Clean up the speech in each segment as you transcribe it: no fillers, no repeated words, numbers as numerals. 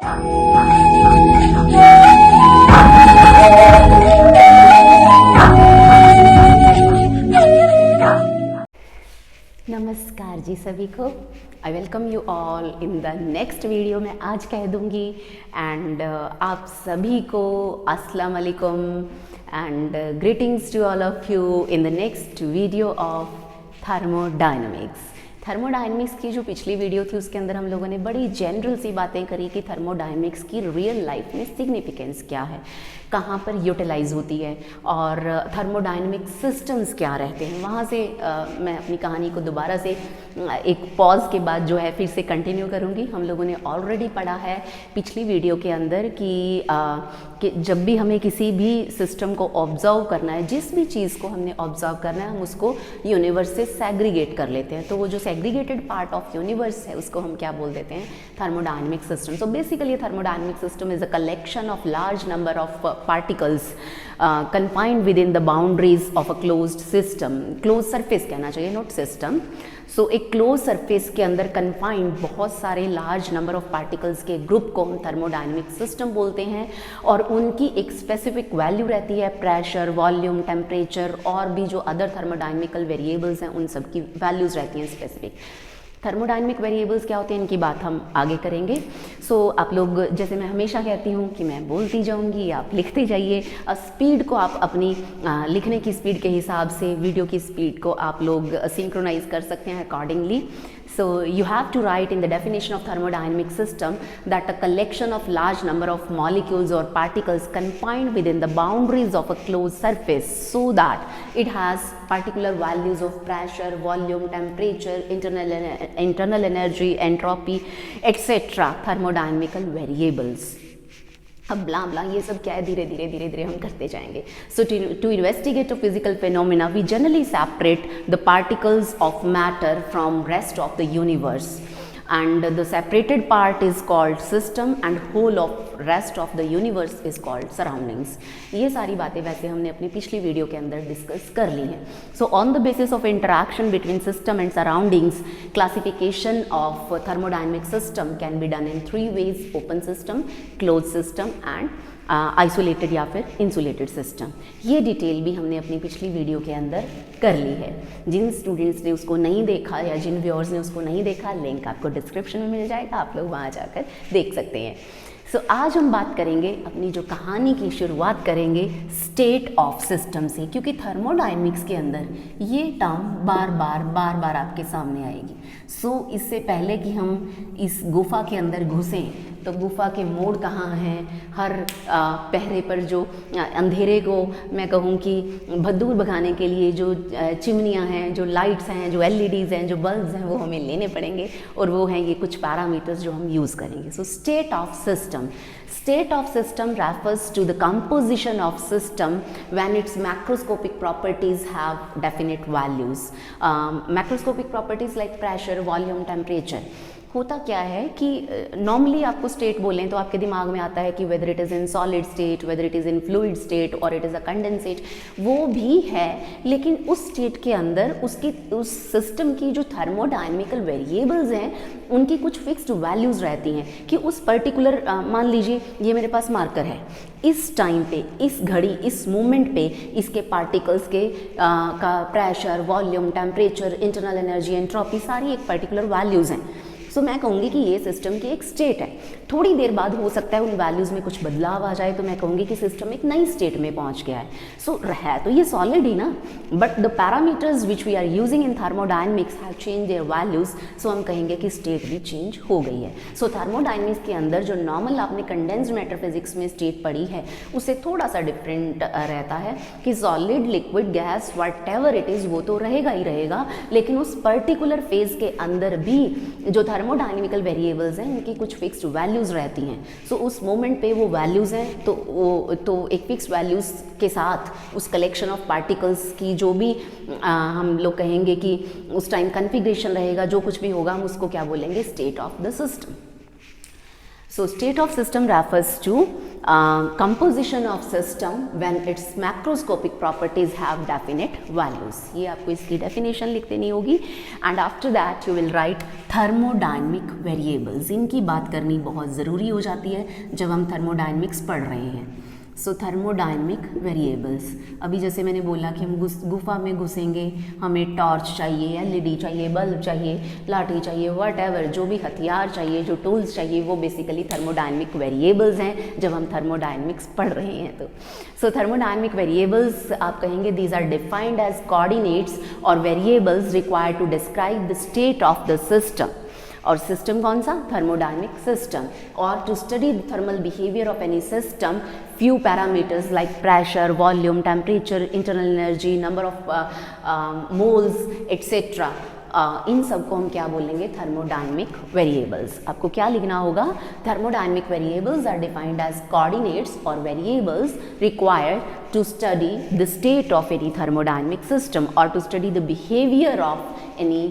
नमस्कार जी सभी को। I welcome you all in the next video. मैं आज कह दूंगी एंड आप सभी को अस्सलाम वालेकुम and greetings to all of you in the next video of thermodynamics. Thermodynamics की जो पिछली वीडियो थी उसके अंदर हम लोगों ने बड़ी जनरल सी बातें करी कि थर्मोडायनामिक्स की रियल लाइफ में सिग्निफिकेंस क्या है, कहाँ पर यूटिलाइज होती है और थर्मोडायनामिक सिस्टम्स क्या रहते हैं। वहाँ से मैं अपनी कहानी को दोबारा से एक पॉज के बाद जो है फिर से कंटिन्यू करूँगी। हम लोगों ने ऑलरेडी पढ़ा है पिछली वीडियो के अंदर कि जब भी हमें किसी भी सिस्टम को ऑब्जर्व करना है, जिस भी चीज़ को हमने ऑब्जर्व करना है, हम उसको यूनिवर्स से सेग्रीगेट कर लेते हैं। तो वो जो सेग्रीगेटेड पार्ट ऑफ यूनिवर्स है उसको हम क्या बोल देते हैं, thermodynamic system. So basically thermodynamic system is a collection of large number of particles confined within the boundaries of a closed system, closed surface कहना चाहिए, not system। सो एक क्लोज सरफेस के अंदर कन्फाइंड बहुत सारे लार्ज नंबर ऑफ पार्टिकल्स के group को हम थर्मोडायनामिक सिस्टम बोलते हैं और उनकी एक स्पेसिफिक वैल्यू रहती है, प्रेशर, वॉल्यूम, टेम्परेचर और भी जो अदर थर्मोडायनामिकल वेरिएबल्स हैं उन सब की वैल्यूज़ रहती हैं स्पेसिफिक। थर्मोडायनामिक वेरिएबल्स क्या होते हैं इनकी बात हम आगे करेंगे। सो आप लोग, जैसे मैं हमेशा कहती हूँ कि मैं बोलती जाऊँगी, आप लिखते जाइए। स्पीड को आप अपनी लिखने की स्पीड के हिसाब से वीडियो की स्पीड को आप लोग सिंक्रोनाइज कर सकते हैं accordingly. So you have to write in the definition of thermodynamic system that a collection of large number of molecules or particles confined within the boundaries of a closed surface so that it has particular values of pressure, volume, temperature, internal energy, entropy, etc. thermodynamical variables। अब ब्ला ब्ला ये सब क्या है, धीरे धीरे हम करते जाएंगे। So to investigate a physical phenomena we generally separate the particles of matter from rest of the universe and the separated part is called system and whole of rest of the universe is called surroundings। ये सारी बातें वैसे हमने अपनी पिछली video के अंदर discuss कर ली हैं। So on the basis of interaction between system and surroundings, classification of thermodynamic system can be done in 3 ways: open system, close system and isolated या फिर इंसुलेटेड सिस्टम। ये डिटेल भी हमने अपनी पिछली वीडियो के अंदर कर ली है। जिन स्टूडेंट्स ने उसको नहीं देखा या जिन व्यूअर्स ने उसको नहीं देखा, लिंक आपको डिस्क्रिप्शन में मिल जाएगा, आप लोग वहाँ जाकर देख सकते हैं। सो आज हम बात करेंगे, अपनी जो कहानी की शुरुआत करेंगे स्टेट ऑफ सिस्टम से, क्योंकि थर्मोडायनामिक्स के अंदर ये टर्म बार बार आपके सामने आएगी। सो इससे पहले कि हम इस गुफा के अंदर घुसें तो गुफा के मोड़ कहाँ हैं, हर पहरे पर जो अंधेरे को मैं कहूँ कि दूर भगाने के लिए जो चिमनियाँ हैं, जो लाइट्स हैं, जो LEDs हैं, जो बल्ब्स हैं, वो हमें लेने पड़ेंगे और वो हैं ये कुछ पैरामीटर्स जो हम यूज़ करेंगे। So state of system. State of system refers to the composition of system when its macroscopic properties have definite values। Macroscopic properties like pressure, volume, temperature। होता क्या है कि नॉर्मली आपको स्टेट बोलें तो आपके दिमाग में आता है कि whether it is in solid state, whether it is in fluid state और इट इज़ अ कंडेंसेट। वो भी है, लेकिन उस स्टेट के अंदर उसकी उस सिस्टम की जो थर्मोडायनामिकल वेरिएबल्स हैं उनकी कुछ फिक्स्ड वैल्यूज़ रहती हैं कि उस पर्टिकुलर मान लीजिए ये मेरे पास मार्कर है, इस टाइम पे, इस घड़ी, इस मोमेंट पे इसके पार्टिकल्स के का pressure, volume, temperature, internal energy, entropy सारी एक पर्टिकुलर वैल्यूज़ हैं। सो मैं कहूँगी कि ये सिस्टम की एक स्टेट है। थोड़ी देर बाद हो सकता है उन वैल्यूज़ में कुछ बदलाव आ जाए तो मैं कहूँगी कि सिस्टम एक नई स्टेट में पहुँच गया है। सो है तो ये सॉलिड ही ना, but the parameters which we are using in thermodynamics have change their values. So हम कहेंगे कि स्टेट भी चेंज हो गई है। सो थर्मोडायनामिक्स के अंदर जो नॉर्मल आपने कंडेंस्ड मैटर फिजिक्स में स्टेट पढ़ी है उससे थोड़ा सा डिफरेंट रहता है कि solid, liquid, gas, what ever it is वो तो रहेगा ही रहेगा, लेकिन उस पर्टिकुलर फेज के अंदर भी जो थर्मोडायनामिकल वेरिएबल्स हैं उनकी कुछ फिक्स्ड वैल्यूज़ रहती हैं। सो उस मोमेंट पे वो वैल्यूज़ हैं तो एक फिक्स वैल्यूज़ के साथ उस कलेक्शन ऑफ पार्टिकल्स की जो भी हम लोग कहेंगे कि उस टाइम कन्फिग्रेशन रहेगा, जो कुछ भी होगा हम उसको क्या बोलेंगे, state of the system. So state of system refers to composition of system when its macroscopic properties have definite values. ये आपको इसकी definition लिख देनी होगी and after that you will write thermodynamic variables. इनकी बात करनी बहुत ज़रूरी हो जाती है जब हम thermodynamics पढ़ रहे हैं. सो थर्मोडायनेमिक वेरिएबल्स, अभी जैसे मैंने बोला कि हम गुफा में घुसेंगे, हमें टॉर्च चाहिए, एलईडी चाहिए, बल्ब चाहिए, लाठी चाहिए, व्हाटएवर जो भी हथियार चाहिए, जो टूल्स चाहिए, वो बेसिकली थर्मोडायनेमिक वेरिएबल्स हैं जब हम थर्मोडायनेमिक्स पढ़ रहे हैं. तो सो थर्मोडायनेमिक वेरिएबल्स आप कहेंगे these are defined as coordinates और variables required to describe the state of the system. और सिस्टम कौन सा? Thermodynamic system. और to study the thermal behaviour of any system few parameters like pressure, volume, temperature, internal energy, number of moles, etc. इन सब को हम क्या बोलेंगे? Thermodynamic variables. आपको क्या लिखना होगा? Thermodynamic variables are defined as coordinates और variables required to study the state of any thermodynamic system और to study the behaviour of any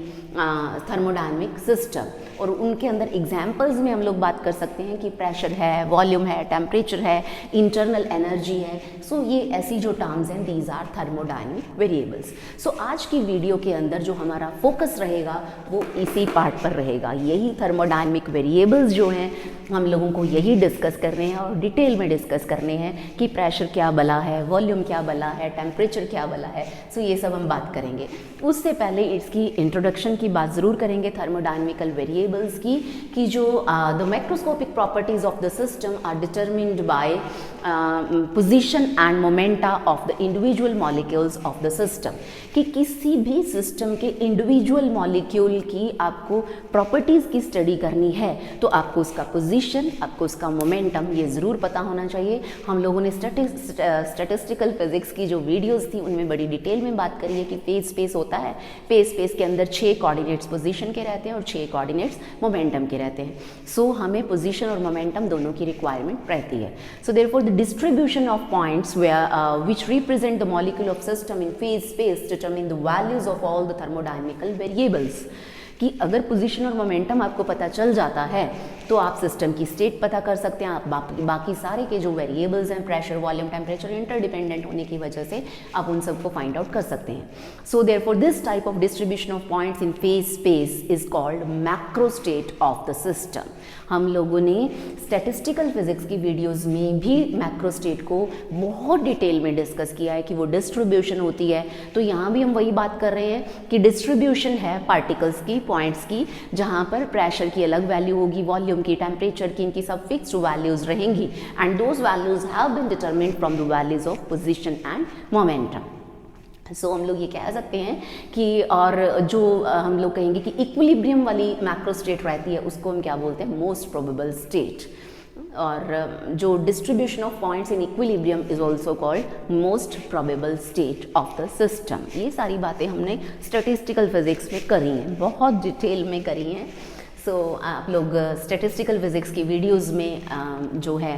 thermodynamic system. और उनके अंदर एग्जाम्पल्स में हम लोग बात कर सकते हैं कि प्रेशर है, वॉल्यूम है, टेम्परेचर है, इंटरनल एनर्जी है. सो ये ऐसी जो टर्म्स हैं दीज आर थर्मोडायनेमिक वेरिएबल्स. सो आज की वीडियो के अंदर जो हमारा फोकस रहेगा वो इसी पार्ट पर रहेगा. यही थर्मोडायनेमिक वेरिएबल्स जो हैं हम लोगों को यही डिस्कस करने हैं और डिटेल में डिस्कस करने हैं कि प्रेशर क्या बला है, वॉल्यूम क्या बला है, टेम्परेचर क्या बला है. सो ये सब हम बात करेंगे. उससे पहले इसकी इंट्रोडक्शन की बात ज़रूर करेंगे थर्मोडायनेमिकल वेरिएबल्स की कि जो the macroscopic properties of the system are determined by position and momenta of the individual molecules of the system. कि किसी भी सिस्टम के इंडिविजुअल मॉलिक्यूल की आपको प्रॉपर्टीज़ की स्टडी करनी है तो आपको उसका पोजीशन, आपको उसका मोमेंटम ये ज़रूर पता होना चाहिए. हम लोगों ने स्टैटिस्टिकल फिजिक्स की जो वीडियोज़ थी उनमें बड़ी डिटेल में बात करी है कि फेज स्पेस होता है. फेज स्पेस के अंदर 6 कोऑर्डिनेट्स पोजीशन के रहते हैं और 6 कोऑर्डिनेट्स मोमेंटम के रहते हैं. सो हमें पोजीशन और मोमेंटम दोनों की रिक्वायरमेंट रहती है. So therefore the distribution of points which represent the molecule of system in phase space determine the values of all the thermodynamical variables. कि अगर पोजीशन और मोमेंटम आपको पता चल जाता है तो आप सिस्टम की स्टेट पता कर सकते हैं. आप बाकी सारे के जो वेरिएबल्स हैं, प्रेशर, वॉल्यूम, टेम्परेचर, इंटरडिपेंडेंट होने की वजह से आप उन सबको फाइंड आउट कर सकते हैं. So therefore this type of distribution of points in phase space is called macro state of the system. हम लोगों ने स्टैटिस्टिकल फिजिक्स की वीडियोज़ में भी मैक्रो स्टेट को बहुत डिटेल में डिस्कस किया है कि वो डिस्ट्रीब्यूशन होती है. तो यहाँ भी हम वही बात कर रहे हैं कि डिस्ट्रीब्यूशन है पार्टिकल्स की, पॉइंट्स की, जहाँ पर प्रेशर की अलग वैल्यू होगी, वॉल्यूम की, टेम्परेचर की, इनकी सब फिक्स्ड वैल्यूज रहेंगी and those values have been determined from the values of position and momentum. So हम लोग ये कह सकते हैं कि और जो हम लोग कहेंगे कि इक्विलिब्रियम वाली मैक्रो स्टेट रहती है उसको हम क्या बोलते हैं? Most probable state. और जो distribution of points in equilibrium is also called most probable state of the system. ये सारी बातें हमने स्टैटिस्टिकल फिजिक्स में करी हैं, बहुत डिटेल में करी हैं. सो आप लोग स्टैटिस्टिकल फिजिक्स की वीडियोस में जो है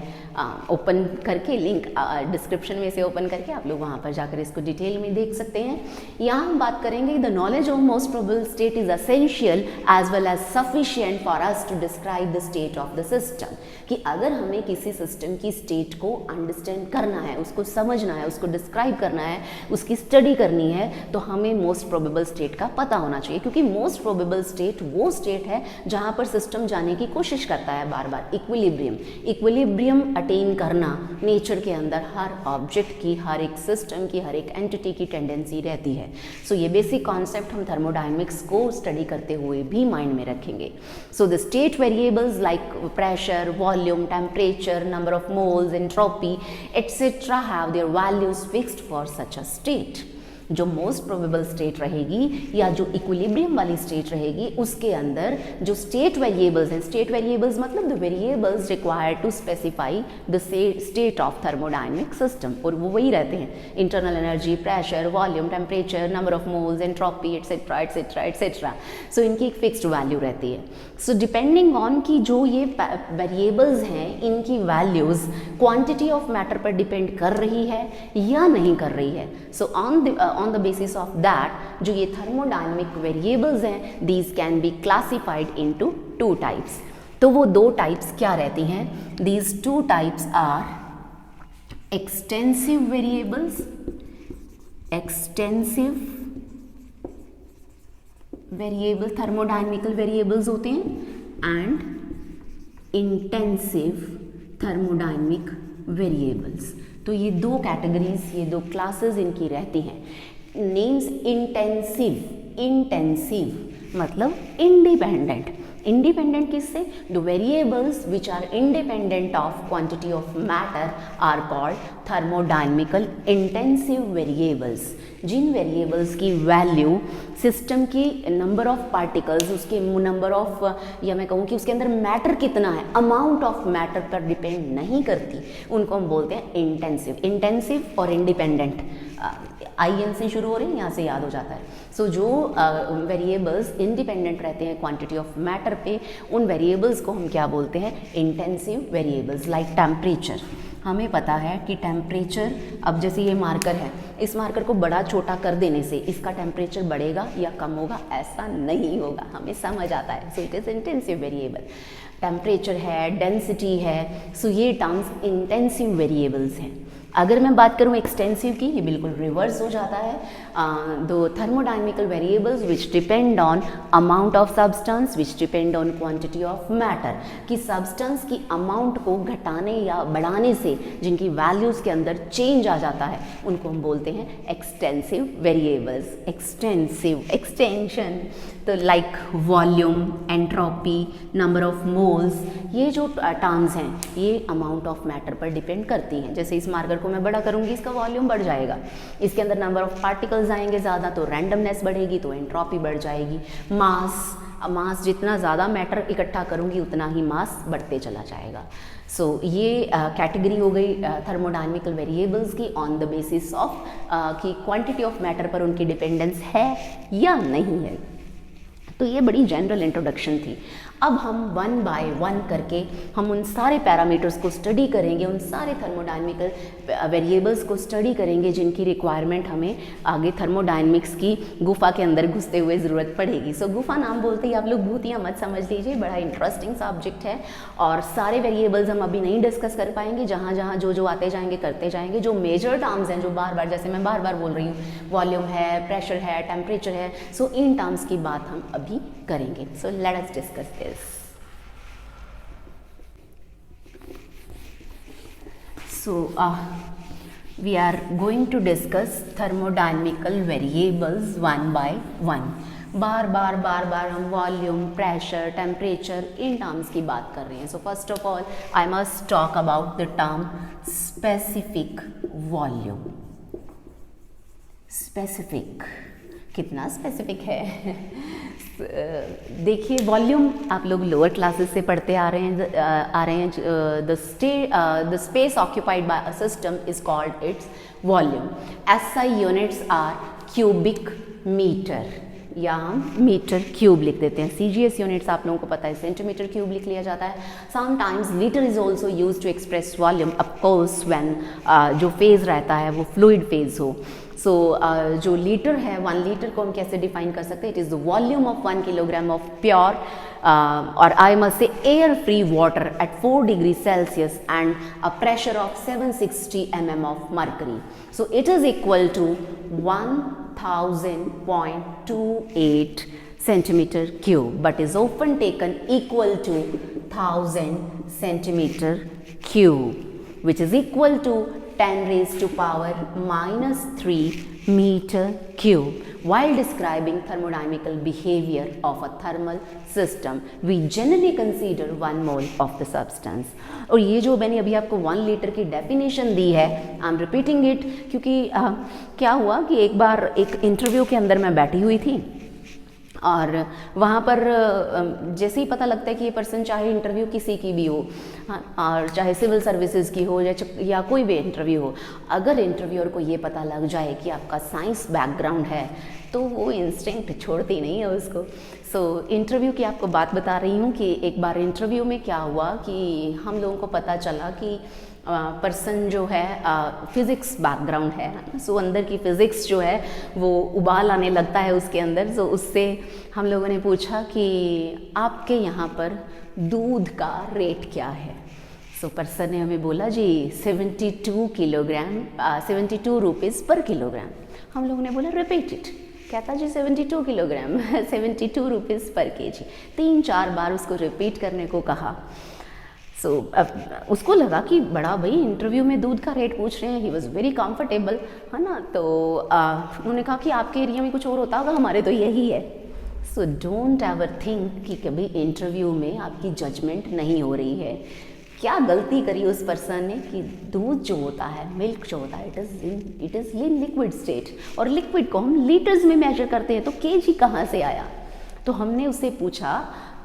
ओपन करके लिंक डिस्क्रिप्शन में से ओपन करके आप लोग वहाँ पर जाकर इसको डिटेल में देख सकते हैं. यहाँ हम बात करेंगे the knowledge of most probable state is essential as well as sufficient for us to describe the state of the system. कि अगर हमें किसी सिस्टम की स्टेट को अंडरस्टैंड करना है, उसको समझना है, उसको डिस्क्राइब करना है, उसकी स्टडी करनी है तो हमें मोस्ट प्रोबेबल स्टेट का पता होना चाहिए. क्योंकि मोस्ट प्रोबेबल स्टेट वो स्टेट है जहाँ पर सिस्टम जाने की कोशिश करता है बार बार. इक्विलिब्रियम अटेन करना नेचर के अंदर हर ऑब्जेक्ट की, हर एक सिस्टम की, हर एक एंटिटी की टेंडेंसी रहती है. सो ये बेसिक कॉन्सेप्ट हम थर्मोडायनेमिक्स को स्टडी करते हुए भी माइंड में रखेंगे. So the state variables like pressure, volume, temperature, number of moles, entropy etcetera have their values fixed for such a state. जो मोस्ट प्रोबेबल स्टेट रहेगी या जो इक्विलिब्रियम वाली स्टेट रहेगी उसके अंदर जो स्टेट वेरिएबल्स हैं, स्टेट वेरिएबल्स मतलब the variables required to specify the state of thermodynamic system. और वो वही रहते हैं: internal energy, pressure, volume, temperature, number of moles, entropy etcetera etcetera etcetera. So इनकी एक फिक्स्ड वैल्यू रहती है. सो डिपेंडिंग ऑन की जो ये वेरिएबल्स हैं इनकी वैल्यूज क्वांटिटी ऑफ मैटर पर डिपेंड कर रही है या नहीं कर रही है. सो on the basis of that जो ये thermodynamic variables हैं these can be classified into 2 types. तो वो 2 types क्या रहती हैं? These 2 types are extensive variables, extensive variable thermodynamical variables होते हैं, एंड इंटेंसिव थर्मोडायनेमिक वेरिएबल्स। तो ये दो कैटेगरीज, ये दो क्लासेस इनकी रहती हैं। नेम्स इंटेंसिव, इंटेंसिव मतलब इंडिपेंडेंट, इंडिपेंडेंट किससे? The variables which are independent of quantity of matter are called thermodynamical intensive variables. जिन वेरिएबल्स की वैल्यू सिस्टम की नंबर ऑफ पार्टिकल्स, उसके नंबर ऑफ, या मैं कहूँ कि उसके अंदर मैटर कितना है, अमाउंट ऑफ मैटर पर डिपेंड नहीं करती, उनको हम बोलते हैं इंटेंसिव। इंटेंसिव और इंडिपेंडेंट IN से शुरू हो रहे हैं, यहाँ से याद हो जाता है। सो जो वेरिएबल्स इंडिपेंडेंट रहते हैं क्वांटिटी ऑफ मैटर पे, उन वेरिएबल्स को हम क्या बोलते हैं? Intensive variables. लाइक टेम्परेचर, हमें पता है कि टेम्परेचर, अब जैसे ये मार्कर है, इस मार्कर को बड़ा छोटा कर देने से इसका टेम्परेचर बढ़ेगा या कम होगा? ऐसा नहीं होगा, हमें समझ आता है। सो it is intensive variable. Temperature है, डेंसिटी है, सो ये टर्म्स इंटेंसिव वेरिएबल्स हैं। अगर मैं बात करूँ एक्सटेंसिव की, ये बिल्कुल रिवर्स हो जाता है। दो thermodynamical variables which depend on amount of substance, which depend on quantity of matter, कि सब्सटेंस की अमाउंट को घटाने या बढ़ाने से जिनकी वैल्यूज़ के अंदर चेंज आ जाता है, उनको हम बोलते हैं एक्सटेंसिव वेरिएबल्स। एक्सटेंसिव, एक्सटेंशन, तो like volume, entropy, number of moles, ये जो टर्म्स हैं ये अमाउंट ऑफ मैटर पर डिपेंड करती हैं। जैसे इस मार्कर को मैं बड़ा करूँगी, इसका वॉल्यूम बढ़ जाएगा, इसके अंदर नंबर ऑफ पार्टिकल्स आएंगे ज़्यादा, तो रैंडमनेस बढ़ेगी, तो एंट्रोपी बढ़ जाएगी। मास जितना ज़्यादा मैटर इकट्ठा करूँगी उतना ही मास बढ़ते चला जाएगा। सो ये कैटेगरी हो गई थर्मोडायनेमिकल वेरिएबल्स की, ऑन द बेसिस ऑफ कि क्वांटिटी ऑफ मैटर पर उनकी डिपेंडेंस है या नहीं है। तो ये बड़ी जनरल इंट्रोडक्शन थी। अब हम वन बाय वन करके हम उन सारे पैरामीटर्स को स्टडी करेंगे, उन सारे थर्मोडायनेमिकल वेरिएबल्स को स्टडी करेंगे जिनकी रिक्वायरमेंट हमें आगे थर्मोडायनेमिक्स की गुफा के अंदर घुसते हुए ज़रूरत पड़ेगी। सो गुफा नाम बोलते ही आप लोग भूतिया मत समझ लीजिए, बड़ा इंटरेस्टिंग सब्जेक्ट है और सारे वेरिएबल्स हम अभी नहीं डिस्कस कर पाएंगे। जहाँ जहाँ जो आते जाएंगे करते जाएंगे। जो मेजर टर्म्स हैं, जो बार बार, जैसे मैं बार बार बोल रही हूँ, वॉल्यूम है, प्रेशर है, टेम्परेचर है, सो इन टर्म्स की बात हम अभी करेंगे। So let us discuss this. So we are going to discuss thermodynamical variables one by one. बार बार हम volume, pressure, temperature, in terms की बात कर रहे हैं। So first of all I must talk about the term specific volume. Specific, कितना specific है? देखिए, volume आप लोग लोअर क्लासेस से पढ़ते आ रहे हैं। The space occupied by a system is called its volume. SI units are cubic metre, या हम मीटर क्यूब लिख देते हैं। CGS यूनिट्स आप लोगों को पता है, सेंटीमीटर क्यूब लिख लिया जाता है। Sometimes litre is also use to express volume, of course when जो फेज रहता है वो फ्लूइड फेज हो। सो जो लीटर है, 1 लीटर को हम कैसे डिफाइन कर सकते हैं? It is the volume of 1 kilogram of pure और I must say air free water at 4 degree Celsius and a pressure of 760 mm of mercury. So it is equal to 1000.28 centimeter cube, but is often taken equal to 1000 centimeter cube, which is equal to 10 raised to power -3 meter cube. While describing thermodynamical behavior of a thermal system, we generally consider 1 mole of the substance. और ये जो मैंने अभी आपको 1 litre की definition दी है, I am repeating it, क्योंकि क्या हुआ कि एक बार एक इंटरव्यू के अंदर मैं बैठी हुई थी और वहाँ पर जैसे ही पता लगता है कि ये पर्सन, चाहे इंटरव्यू किसी की भी हो, हाँ, और चाहे सिविल सर्विसेज की हो या कोई भी इंटरव्यू हो, अगर इंटरव्यूअर को ये पता लग जाए कि आपका साइंस बैकग्राउंड है तो वो इंस्टिंक्ट छोड़ती नहीं है उसको। सो इंटरव्यू की आपको बात बता रही हूँ कि एक बार इंटरव्यू में क्या हुआ कि हम लोगों को पता चला कि पर्सन जो है फिज़िक्स बैकग्राउंड है। सो अंदर की फ़िज़िक्स जो है वो उबाल आने लगता है उसके अंदर। सो उससे हम लोगों ने पूछा कि आपके यहाँ पर दूध का रेट क्या है? सो पर्सन ने हमें बोला जी 72 किलोग्राम 72 रुपीज़ पर किलोग्राम। हम लोगों ने बोला रिपीट इट। कहता जी 72 किलोग्राम 72 रुपीज़ पर केजी। 3-4 बार उसको रिपीट करने को कहा। सो अब उसको लगा कि बड़ा भाई इंटरव्यू में दूध का रेट पूछ रहे हैं। ही वॉज़ वेरी कंफर्टेबल, है ना। तो उन्होंने कहा कि आपके एरिया में कुछ और होता होगा, हमारे तो यही है। सो डोंट एवर थिंक कि कभी इंटरव्यू में आपकी जजमेंट नहीं हो रही है। क्या गलती करी उस पर्सन ने कि दूध जो होता है, मिल्क जो होता है, it is in liquid state, और लिक्विड को हम लीटर्स में मेजर करते हैं, तो केजी कहाँ से आया। तो हमने उससे पूछा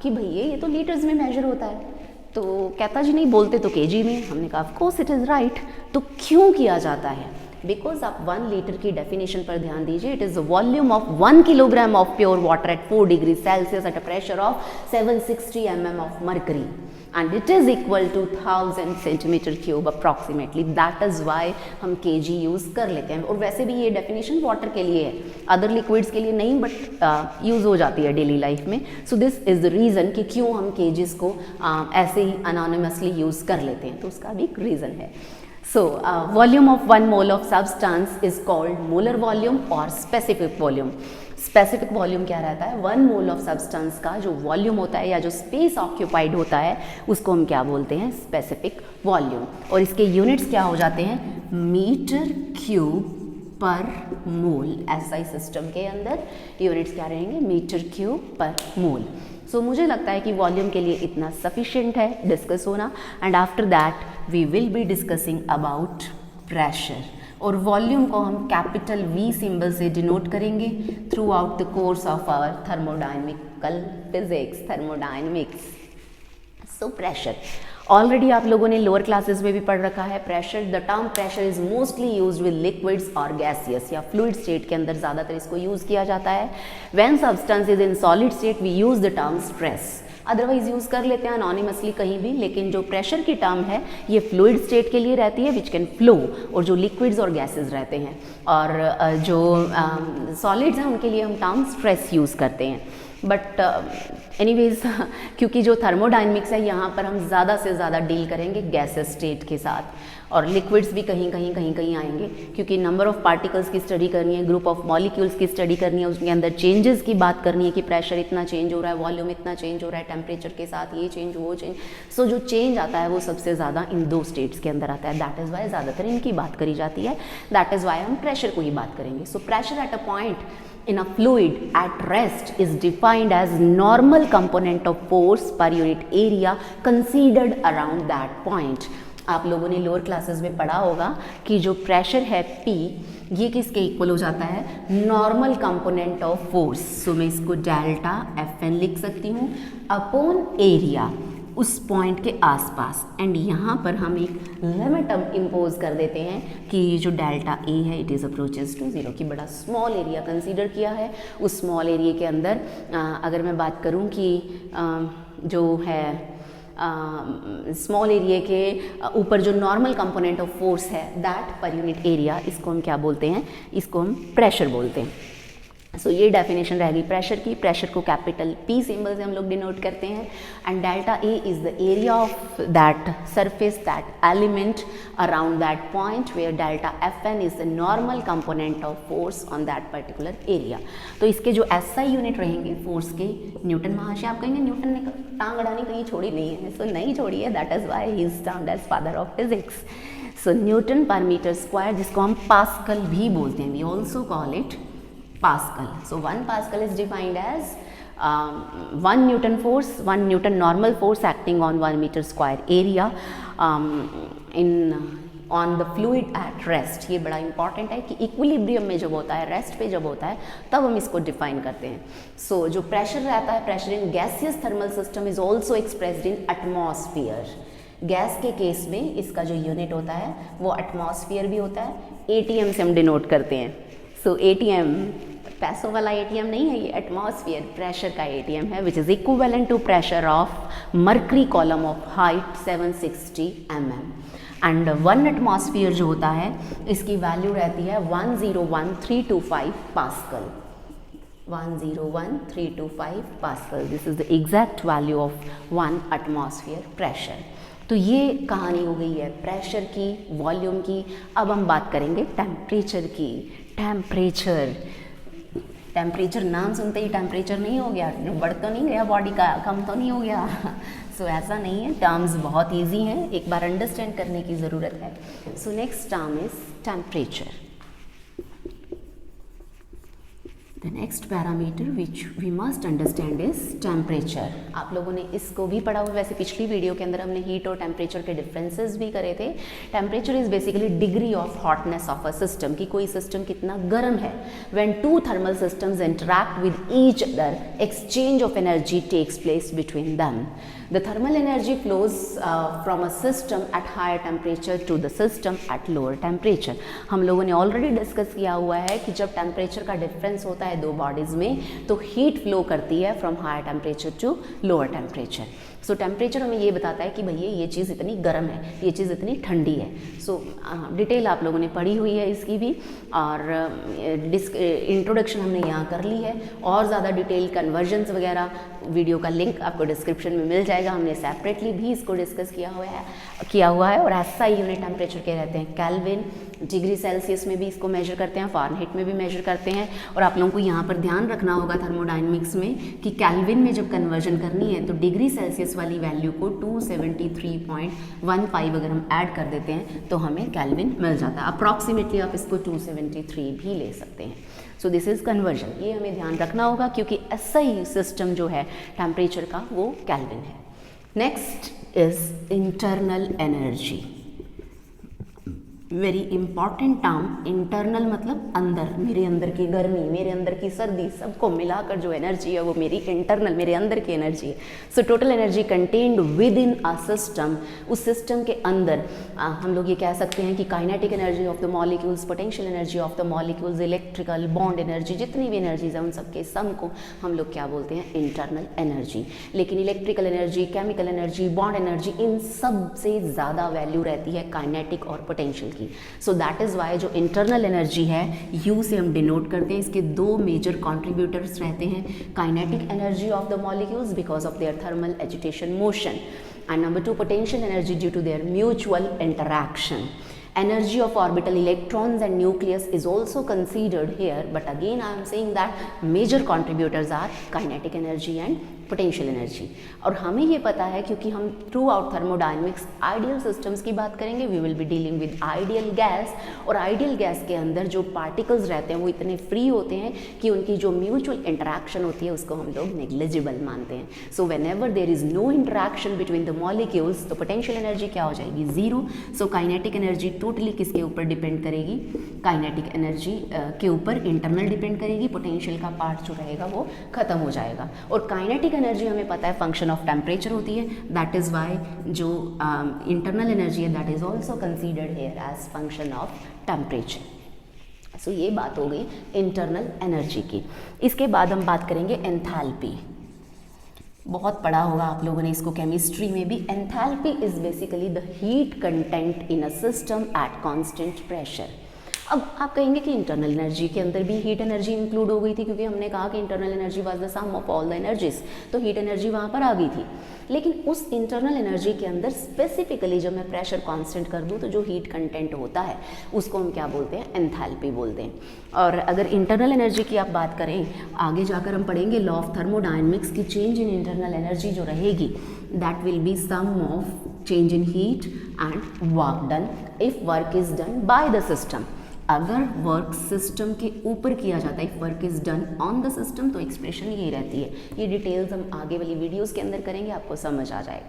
कि भैया ये तो लीटर्स में मेजर होता है। तो कहता जी नहीं, बोलते तो केजी में। हमने कहा of course it is right. तो क्यों किया जाता है? बिकॉज आप 1 लीटर की डेफिनेशन पर ध्यान दीजिए। It is the volume of 1 kilogram of pure water at 4 degree Celsius at a pressure of 760 mm of mercury, and it is equal to 1000 centimeter cube approximately. That is why हम kg use कर लेते हैं। और वैसे भी ये definition water के लिए है, अदर लिक्विड्स के लिए नहीं, बट यूज़ हो जाती है डेली लाइफ में। So this is the reason कि क्यों हम kgs को ऐसे ही अनोनिमसली यूज़ कर लेते हैं, तो उसका भी एक रीज़न है। So volume of 1 mole of substance is called molar volume or specific volume. Specific volume क्या रहता है? 1 मोल ऑफ सब्सटेंस का जो वॉल्यूम होता है या जो स्पेस ऑक्यूपाइड होता है उसको हम क्या बोलते हैं? Specific volume. और इसके यूनिट्स क्या हो जाते हैं? मीटर क्यूब पर मोल। एसआई सिस्टम के अंदर यूनिट्स क्या रहेंगे? मीटर क्यूब पर मोल। सो मुझे लगता है कि वॉल्यूम के लिए इतना सफिशिएंट है डिस्कस होना, and after that we will be discussing about pressure. और वॉल्यूम को हम कैपिटल V सिंबल से डिनोट करेंगे throughout the course of our thermodynamical physics, thermodynamics. So pressure already आप लोगों ने लोअर क्लासेस में भी पढ़ रखा है। Pressure, the term pressure is mostly used with liquids और गैसियस या फ्लूइड स्टेट के अंदर ज़्यादातर इसको यूज़ किया जाता है। When substance is in solid state we use the term stress. Otherwise use कर लेते हैं अनोनिमसली कहीं भी, लेकिन जो प्रेशर की टर्म है ये फ्लूइड स्टेट के लिए रहती है विच कैन फ्लो, और जो लिक्विड्स और गैसेस रहते हैं और जो सॉलिड्स हैं उनके लिए हम टर्म स्ट्रेस यूज़ करते हैं। बट एनीवेज क्योंकि जो थर्मोडायनेमिक्स है यहाँ पर हम ज़्यादा से ज़्यादा डील करेंगे गैसेस स्टेट के साथ, और लिक्विड्स भी कहीं कहीं आएंगे, क्योंकि नंबर ऑफ पार्टिकल्स की स्टडी करनी है, ग्रुप ऑफ मॉलिक्यूल्स की स्टडी करनी है, उसके अंदर चेंजेस की बात करनी है कि प्रेशर इतना चेंज हो रहा है, वॉल्यूम इतना चेंज हो रहा है, टेम्परेचर के साथ ये चेंज वो चेंज। सो जो चेंज आता है वो सबसे ज़्यादा इन 2 स्टेट्स के अंदर आता है। दैट इज़ वाई ज़्यादातर इनकी बात करी जाती है। दैट इज़ वाई हम प्रेशर को ही बात करेंगे। So pressure at a point in a fluid at rest is defined as normal component of force per unit area considered around that point. आप लोगों ने लोअर क्लासेस में पढ़ा होगा कि जो प्रेशर है P, ये किसके इक्वल हो जाता है? Normal component of force. So मैं इसको डेल्टा FN लिख सकती हूँ अपॉन एरिया उस पॉइंट के आसपास, एंड यहाँ पर हम एक लिमिट इम्पोज कर देते हैं कि जो डेल्टा ए है इट इज़ अप्रोचेस टू 0, की बड़ा स्मॉल एरिया कंसीडर किया है। उस स्मॉल एरिया के अंदर अगर मैं बात करूँ कि जो है स्मॉल एरिया के ऊपर जो नॉर्मल कंपोनेंट ऑफ फोर्स है दैट पर यूनिट एरिया, इसको हम क्या बोलते हैं? इसको हम प्रेशर बोलते हैं। सो ये डेफिनेशन रहेगी प्रेशर की। प्रेशर को कैपिटल P सिंबल से हम लोग डिनोट करते हैं, and delta A is the area of that surface, that element around that point, where delta FN is the normal component of force on that particular area. तो इसके जो SI unit रहेंगे force के, newton महाशय। आप कहेंगे Newton ने टांग अड़ानी कहीं छोड़ी नहीं है। सो नहीं छोड़ी है, that is why he is termed as father of physics. So newton per metre square, जिसको हम पास्कल भी बोलते हैं, we also call it Pascal. So 1 Pascal is defined as 1 Newton force, 1 Newton normal force acting on 1 meter square area on the fluid at rest. ये बड़ा important है कि equilibrium में जब होता है, रेस्ट पे जब होता है, तब हम इसको डिफाइन करते हैं। सो जो प्रेशर रहता है, pressure in gaseous thermal system is also expressed in atmosphere. Gas के केस में इसका जो यूनिट होता है वो एटमॉस्फेयर भी होता है। ATM से हम डिनोट करते हैं। सो ATM पैसों वाला ATM नहीं है, ये एटमॉस्फेयर प्रेशर का ATM है, which is equivalent to pressure of mercury column of height 760 mm, and 1 atmosphere जो होता है इसकी वैल्यू रहती है 101325 pascal. 101325 pascal, this is the exact value of 1 atmosphere pressure. तो ये कहानी हो गई है प्रेशर की, वॉल्यूम की। अब हम बात करेंगे टेम्परेचर की। टेम्परेचर नाम सुनते ही टेम्परेचर नहीं हो गया, बढ़ तो नहीं गया बॉडी का, कम तो नहीं हो गया। सो ऐसा नहीं है, टर्म्स बहुत इजी हैं, एक बार अंडरस्टैंड करने की ज़रूरत है। So next term is temperature. The next parameter which we must understand is temperature। आप लोगों ने इसको भी पढ़ा हुआ, वैसे पिछली वीडियो के अंदर हमने हीट और टेम्परेचर के डिफरेंसेस भी करे थे। Temperature is basically degree of hotness of a system, कि कोई सिस्टम कितना गर्म है। When two thermal systems interact with each other, exchange of energy takes place between them. The thermal energy flows from a system at higher temperature to the system at lower temperature। हम लोगों ने already discuss किया हुआ है कि जब temperature का difference होता है दो बॉडीज़ में तो हीट फ्लो करती है from higher temperature to lower temperature. So temperature हमें ये बताता है कि भैया ये चीज़ इतनी गर्म है, ये चीज़ इतनी ठंडी है। सो डिटेल आप लोगों ने पढ़ी हुई है इसकी भी, और इंट्रोडक्शन हमने यहाँ कर ली है। और ज़्यादा डिटेल कन्वर्जन्स वगैरह वीडियो का लिंक आपको डिस्क्रिप्शन में मिल जाएगा। हमने सेपरेटली भी इसको डिस्कस किया हुआ है और ऐसा ही यूनिट टेम्परेचर के रहते हैं केल्विन, डिग्री सेल्सियस में भी इसको मेजर करते हैं, फ़ारेनहीट में भी मेजर करते हैं। और आप लोगों को यहाँ पर ध्यान रखना होगा थर्मोडायनेमिक्स में कि केल्विन में जब कन्वर्जन करनी है तो डिग्री सेल्सियस वाली वैल्यू को 273.15 अगर हम ऐड कर देते हैं तो हमें केल्विन मिल जाता है। अप्रॉक्सीमेटली आप इसको 273 भी ले सकते हैं। सो दिस इज़ कन्वर्जन, ये हमें ध्यान रखना होगा क्योंकि ऐसा ही सिस्टम जो है टेम्परेचर का वो केल्विन है। Next is internal energy. Very important term. Internal मतलब अंदर, मेरे अंदर की गर्मी, मेरे अंदर की सर्दी, सबको मिलाकर जो एनर्जी है वो मेरी इंटरनल, मेरे अंदर की एनर्जी है। So total energy contained with in a system, उस सिस्टम के अंदर हम लोग ये कह सकते हैं कि kinetic energy of the molecules, potential energy of the molecules, electrical, bond energy, जितनी भी एनर्जीज हैं उन सबके सम को हम लोग क्या बोलते हैं, इंटरनल एनर्जी। लेकिन electrical energy, chemical energy, bond energy, इन सब से ज़्यादा वैल्यू रहती है काइनेटिक और potential. So that is why जो इंटरनल एनर्जी है यू से हम डिनोट करते हैं। इसके दो मेजर कॉन्ट्रीब्यूटर्स रहते हैं, kinetic energy of the molecules because of their thermal agitation motion, and number 2 potential energy due to their mutual interaction. Energy of orbital electrons and nucleus is also considered here, but again I am saying that major contributors are kinetic energy and potential energy. और हमें ये पता है क्योंकि हम throughout thermodynamics ideal systems की बात करेंगे, we will be dealing with ideal gas, और आइडियल गैस के अंदर जो पार्टिकल्स रहते हैं वो इतने फ्री होते हैं कि उनकी जो म्यूचुअल इंटरैक्शन होती है उसको हम लोग नेग्लिजिबल मानते हैं। So whenever there is no interaction between the molecules तो पोटेंशियल एनर्जी क्या हो जाएगी, zero. So kinetic energy totally किसके ऊपर डिपेंड करेगी, काइनेटिक एनर्जी के ऊपर इंटरनल डिपेंड करेगी, पोटेंशियल का पार्ट जो रहेगा वो खत्म हो जाएगा। और काइनेटिक एनर्जी हमें पता है फंक्शन ऑफ टेम्परेचर होती है, दैट इज़ वाई जो इंटरनल एनर्जी है that is also considered here as function of temperature. So ये बात हो गई इंटरनल एनर्जी की। इसके बाद हम बात करेंगे एंथैल्पी। बहुत पढ़ा होगा आप लोगों ने इसको केमिस्ट्री में भी। Enthalpy is basically the heat content in a system eight constant pressure. अब आप कहेंगे कि इंटरनल एनर्जी के अंदर भी हीट एनर्जी इंक्लूड हो गई थी, क्योंकि हमने कहा कि internal energy was the sum of all the energies, तो हीट एनर्जी वहाँ पर आ गई थी। लेकिन उस इंटरनल एनर्जी के अंदर स्पेसिफिकली जब मैं प्रेशर कांस्टेंट कर दूँ तो जो हीट कंटेंट होता है उसको हम क्या बोलते हैं, एंथैल्पी बोलते हैं। और अगर इंटरनल एनर्जी की आप बात करें, आगे जाकर हम पढ़ेंगे लॉ ऑफ थर्मोडायनेमिक्स की, चेंज इन इंटरनल एनर्जी जो रहेगी that will be sum of change in heat and work done if work is done by the system. अगर वर्क सिस्टम के ऊपर किया जाता है, if work is done on the system, तो expression ये रहती है। ये डिटेल्स हम आगे वाली वीडियोस के अंदर करेंगे, आपको समझ आ जाएगा।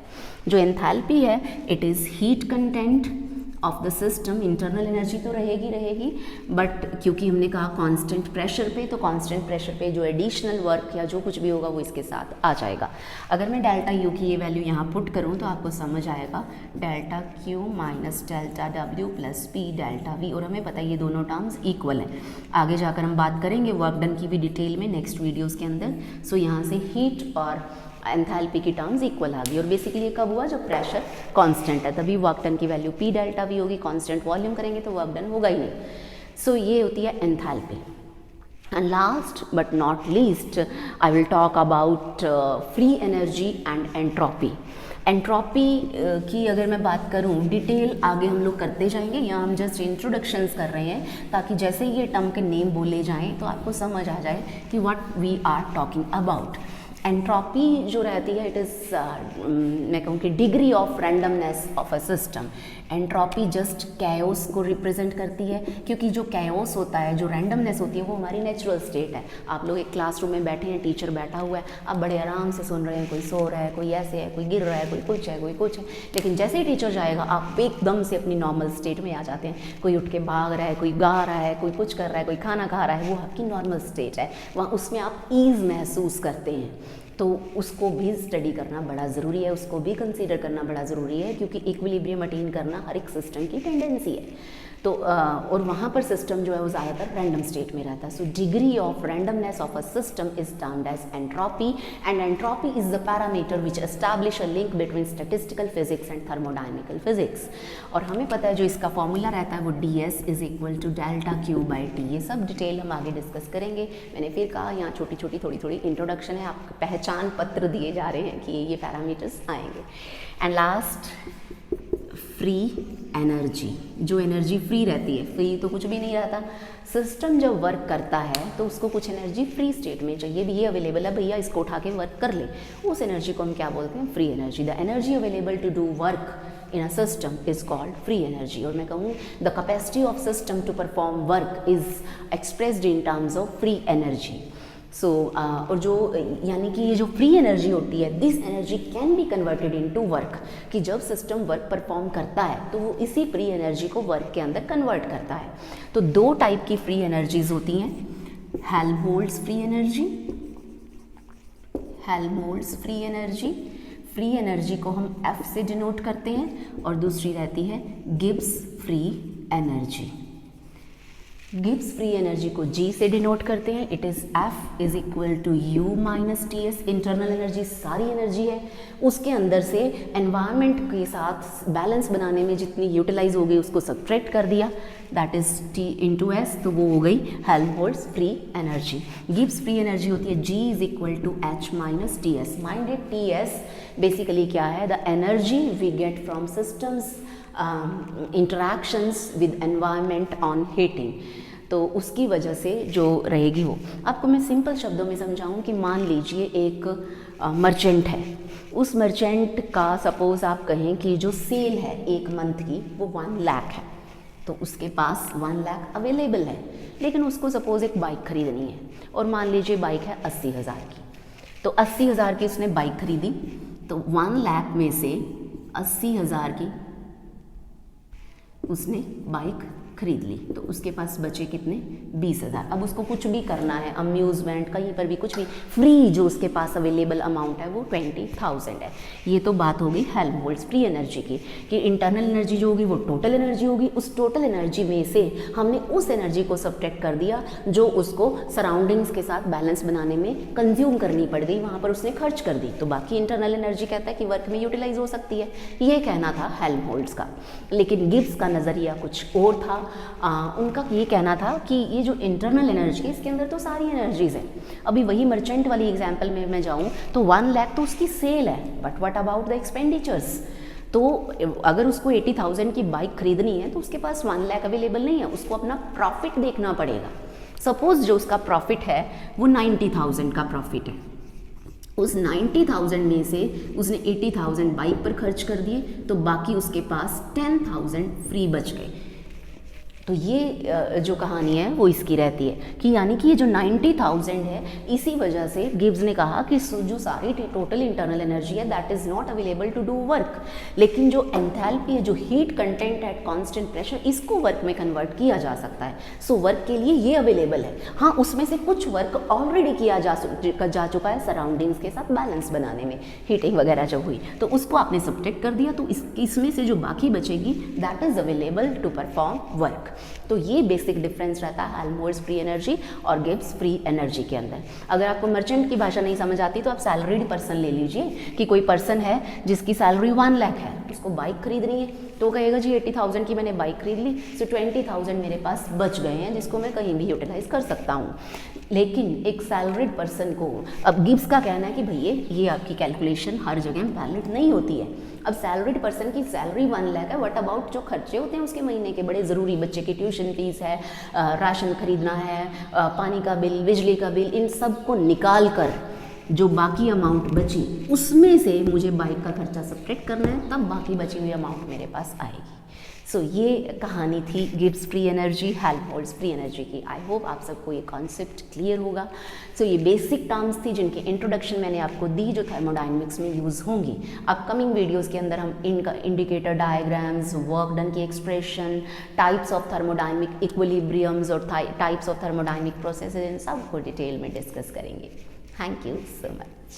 जो एंथैल्पी है it is heat content of the system. Internal energy तो रहेगी, बट क्योंकि हमने कहा कांस्टेंट प्रेशर पे, तो कांस्टेंट प्रेशर पे जो एडिशनल वर्क या जो कुछ भी होगा वो इसके साथ आ जाएगा। अगर मैं डेल्टा यू की ये वैल्यू यहाँ पुट करूँ तो आपको समझ आएगा delta Q minus delta W plus P delta we, और हमें पता है ये दोनों टर्म्स इक्वल हैं। आगे जाकर हम बात करेंगे वर्क डन की भी डिटेल में नेक्स्ट वीडियोज़ के अंदर। सो यहाँ से हीट और एंथैल्पी की टर्म्स इक्वल आ गई, और बेसिकली ये कब हुआ, जब प्रेशर कांस्टेंट है तभी वर्क डन की वैल्यू पी डेल्टा वी होगी। कांस्टेंट वॉल्यूम करेंगे तो वर्क डन होगा ही नहीं। सो ये होती है enthalpy. And last but not least I will talk about free energy and entropy. Entropy की अगर मैं बात करूं, डिटेल आगे हम लोग करते जाएंगे, यहाँ हम जस्ट इंट्रोडक्शंस कर रहे हैं ताकि जैसे ही ये टर्म के नेम बोले जाएं तो आपको समझ आ जाए कि what we are talking about. Entropy जो रहती है, इट इज़ मैं कहूँ कि degree of randomness of a system. Entropy just chaos को रिप्रेजेंट करती है, क्योंकि जो कैओस होता है, जो रैंडमनेस होती है, वो हमारी नेचुरल स्टेट है। आप लोग एक क्लासरूम में बैठे हैं, टीचर बैठा हुआ है, आप बड़े आराम से सुन रहे हैं, कोई सो रहा है, कोई ऐसे है, कोई गिर रहा है, कोई कुछ है, कोई कुछ है, लेकिन जैसे ही टीचर जाएगा आप एकदम से अपनी नॉर्मल स्टेट में आ जाते हैं। कोई उठ के भाग रहा है, कोई गा रहा है, कोई कुछ कर रहा है, कोई खाना खा रहा है, वो आपकी नॉर्मल स्टेट है, वहाँ उसमें आप ईज़ महसूस करते हैं। तो उसको भी स्टडी करना बड़ा ज़रूरी है, उसको भी कंसीडर करना बड़ा ज़रूरी है, क्योंकि इक्विलिब्रियम अटेन करना हर एक सिस्टम की टेंडेंसी है। तो और वहाँ पर सिस्टम जो है वो ज़्यादातर रैंडम स्टेट में रहता है। So degree of randomness of a system is termed as entropy, and entropy is the parameter which establish a link between statistical physics and thermodynamical physics. और हमें पता है जो इसका फॉर्मूला रहता है वो ds is equal to delta Q by T. ये सब डिटेल हम आगे डिस्कस करेंगे। मैंने फिर कहा यहाँ छोटी छोटी थोड़ी इंट्रोडक्शन है, आपको पहचान पत्र दिए जा रहे हैं कि ये पैरामीटर्स आएंगे। And last, free energy. जो एनर्जी फ्री रहती है, फ्री तो कुछ भी नहीं रहता, सिस्टम जब वर्क करता है तो उसको कुछ एनर्जी फ्री स्टेट में चाहिए भी, ये अवेलेबल है भैया, इसको उठा के वर्क कर ले, उस एनर्जी को हम क्या बोलते हैं? Free energy. The energy available to do work in a system is called free energy। और मैं कहूँ the capacity of system to perform work is expressed in terms of free energy। सो और जो यानी कि ये जो फ्री एनर्जी होती है, this energy can be converted into work, कि जब सिस्टम वर्क परफॉर्म करता है तो वो इसी फ्री एनर्जी को वर्क के अंदर कन्वर्ट करता है। तो दो टाइप की फ्री एनर्जीज होती हैं, Helmholtz free energy, Helmholtz free energy, free energy को हम F से डिनोट करते हैं, और दूसरी रहती है Gibbs free energy. Gibbs free energy को G से डिनोट करते हैं, it is F is equal to U minus TS। Internal energy सारी एनर्जी है, उसके अंदर से एनवायरनमेंट के साथ बैलेंस बनाने में जितनी यूटिलाइज हो गई उसको सब्ट्रैक्ट कर दिया, that is T into S, तो वो हो गई Helmholtz free energy. Gibbs free energy होती है G is equal to H minus TS। माइंडेड TS बेसिकली क्या है? The energy we get from system's interactions with environment on heating. तो उसकी वजह से जो रहेगी वो आपको मैं सिंपल शब्दों में समझाऊं कि मान लीजिए एक मर्चेंट है, उस मर्चेंट का सपोज़ आप कहें कि जो सेल है एक मंथ की वो 1 लाख है, तो उसके पास 1 लाख अवेलेबल है, लेकिन उसको सपोज़ एक बाइक खरीदनी है, और मान लीजिए बाइक है 80,000 की, तो 80,000 की उसने बाइक खरीदी, तो 1 लाख में से 80,000 की उसने बाइक खरीद ली, तो उसके पास बचे कितने? 20,000। अब उसको कुछ भी करना है, अम्यूज़मेंट कहीं पर भी कुछ भी, फ्री जो उसके पास अवेलेबल अमाउंट है वो 20,000 है। ये तो बात हो गई हेल्महोल्ट्ज़ फ्री एनर्जी की, कि इंटरनल एनर्जी जो होगी वो टोटल एनर्जी होगी, उस टोटल एनर्जी में से हमने उस एनर्जी को सब्ट्रैक्ट कर दिया जो उसको सराउंडिंग्स के साथ बैलेंस बनाने में कंज्यूम करनी पड़ गई, वहाँ पर उसने खर्च कर दी, तो बाकी इंटरनल एनर्जी कहता है कि वर्क में यूटिलाइज हो सकती है। ये कहना था हेल्महोल्ट्ज़ का, लेकिन गिब्स का नज़रिया कुछ और था। उनका ये कहना था कि ये जो इंटरनल एनर्जी है इसके अंदर तो सारी एनर्जीज है। अभी वही मर्चेंट वाली एग्जांपल में मैं जाऊं तो 1 लाख तो उसकी सेल है, but what about the expenditures? तो अगर उसको 80,000 की बाइक खरीदनी है तो उसके पास 1 लाख अवेलेबल नहीं है, उसको अपना प्रॉफिट देखना पड़ेगा। सपोज जो उसका प्रॉफिट है वो 90,000 का प्रॉफिट है, उस 90,000 में से उसने 80,000 बाइक पर खर्च कर दिए, तो बाकी उसके पास 10,000 फ्री बच गए। तो ये जो कहानी है वो इसकी रहती है कि यानी कि ये जो 90,000 है, इसी वजह से गिब्स ने कहा कि जो सारी टोटल इंटरनल एनर्जी है that is not available to do work, लेकिन जो एंथैल्पी है, जो heat content at constant pressure, इसको वर्क में कन्वर्ट किया जा सकता है। सो वर्क के लिए ये अवेलेबल है। हाँ, उसमें से कुछ वर्क ऑलरेडी किया जा चुका है सराउंडिंग्स के साथ बैलेंस बनाने में, हीटिंग वगैरह जब हुई तो उसको आपने सब्ट्रैक्ट कर दिया, तो इसमें से जो बाकी बचेगी that is available to perform work. Work. तो ये बेसिक डिफरेंस रहता है हेल्महोल्ट्ज फ्री एनर्जी और गिब्स फ्री एनर्जी के अंदर। अगर आपको मर्चेंट की भाषा नहीं समझ आती तो आप सैलरीड पर्सन ले लीजिए कि कोई पर्सन है जिसकी सैलरी 1 लाख है, उसको बाइक खरीदनी है तो कहेगा जी 80,000 की मैंने बाइक खरीद ली, सो 20,000 मेरे पास बच गए हैं जिसको मैं कहीं भी यूटिलाइज कर सकता हूँ। लेकिन एक सैलरीड पर्सन को, अब गिब्स का कहना है कि भैया ये आपकी कैलकुलेशन हर जगह वैलिड नहीं होती है। अब सैलरीड पर्सन की सैलरी 1 लाख है, व्हाट अबाउट जो खर्चे होते हैं उसके महीने के बड़े ज़रूरी, बच्चे की ट्यूशन फीस है, राशन खरीदना है, पानी का बिल, बिजली का बिल, इन सब को निकाल कर जो बाकी अमाउंट बची उसमें से मुझे बाइक का खर्चा सब्ट्रैक्ट करना है, तब बाकी बची हुई अमाउंट मेरे पास आएगी। सो ये कहानी थी Gibbs free energy, Helmholtz free energy की। आई होप आप सबको ये कॉन्सेप्ट क्लियर होगा। सो ये बेसिक टर्म्स थी जिनके इंट्रोडक्शन मैंने आपको दी, जो थर्मोडायनेमिक्स में यूज़ होंगी। अपकमिंग वीडियोस के अंदर हम इनका इंडिकेटर डायग्राम्स, वर्क डन की expression, types of thermodynamic equilibriums और टाइप्स ऑफ थर्मोडायनेमिक प्रोसेसेस, इन सब को डिटेल में डिस्कस करेंगे। Thank you so much.